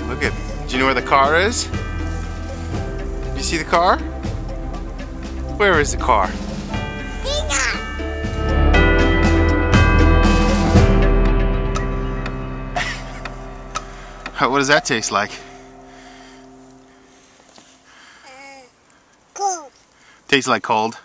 Look at, do you know where the car is? Do you see the car? Where is the car? What does that taste like? Cold. Tastes like cold.